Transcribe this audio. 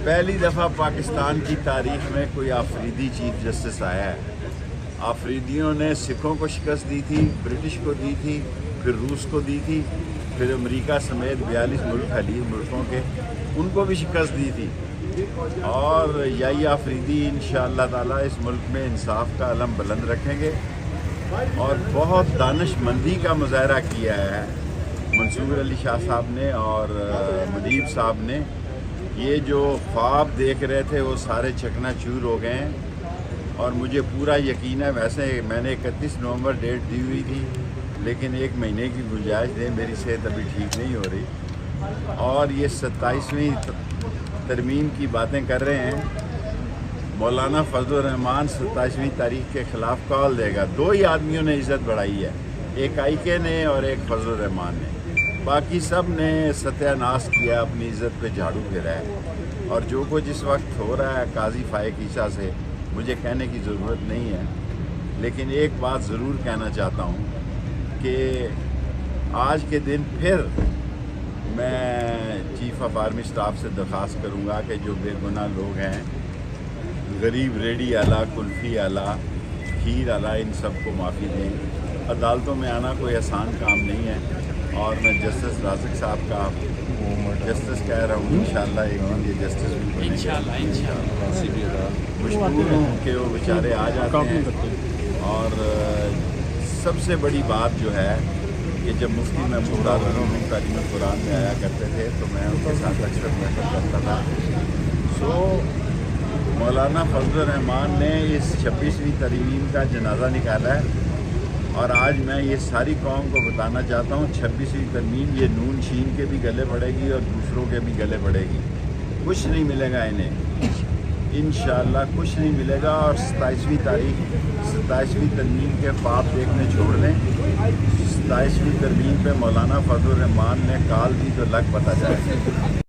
پہلی دفعہ پاکستان کی تاریخ میں کوئی آفریدی چیف جسٹس آیا ہے۔ آفریدیوں نے سکھوں کو شکست دی تھی، برٹش کو دی تھی، پھر روس کو دی تھی، پھر امریکہ سمیت 42 ملک حلیف ملکوں کے ان کو بھی شکست دی تھی۔ اور یہی آفریدی انشاءاللہ تعالیٰ اس ملک میں انصاف کا علم بلند رکھیں گے، اور بہت دانش مندی کا مظاہرہ کیا ہے منصور علی شاہ صاحب نے اور مدیب صاحب نے۔ یہ جو خواب دیکھ رہے تھے وہ سارے چکنا چور ہو گئے ہیں، اور مجھے پورا یقین ہے، ویسے میں نے 31 نومبر ڈیٹ دی ہوئی تھی، لیکن 1 مہینے کی گنجائش دیں، میری صحت ابھی ٹھیک نہیں ہو رہی، اور یہ 27ویں ترمیم کی باتیں کر رہے ہیں۔ مولانا فضل الرحمان 27ویں تاریخ کے خلاف کال دے گا۔ 2 ہی آدمیوں نے عزت بڑھائی ہے، ایک آئی کے نے اور ایک فضل الرحمان نے، باقی سب نے ستیہ ناش کیا، اپنی عزت پہ جھاڑو پھیرا ہے۔ اور جو کچھ اس وقت ہو رہا ہے قاضی فائق عیسیٰ سے مجھے کہنے کی ضرورت نہیں ہے، لیکن ایک بات ضرور کہنا چاہتا ہوں کہ آج کے دن پھر میں چیف آف آرمی اسٹاف سے درخواست کروں گا کہ جو بے گناہ لوگ ہیں، غریب ریڈی والا، کلفی والا، کھیر والا، ان سب کو معافی دیں۔ عدالتوں میں آنا کوئی آسان کام نہیں ہے، اور میں جسٹس رازق صاحب کا جسٹس کہہ رہا ہوں، انشاءاللہ ایک دن یہ جسٹس بھی بنے گا۔ مشکور ہوں کہ وہ بیچارے آ جاتے ہیں، اور سب سے بڑی بات جو ہے کہ جب مفتی محمود عالم تعلیم قرآن میں آیا کرتے تھے تو میں ان کے ساتھ اکثر محفل کرتا تھا۔ مولانا فضل الرحمان نے اس 26ویں ترمیم کا جنازہ نکالا ہے، اور آج میں یہ ساری قوم کو بتانا چاہتا ہوں 26ویں ترمیم یہ نون شین کے بھی گلے پڑے گی اور دوسروں کے بھی گلے پڑے گی۔ کچھ نہیں ملے گا انہیں، انشاءاللہ کچھ نہیں ملے گا۔ اور 27ویں ترمیم کے خواب دیکھنے چھوڑ دیں۔ 27ویں ترمیم پہ مولانا فضل الرحمان نے کال دی تو لگ پتہ جائے۔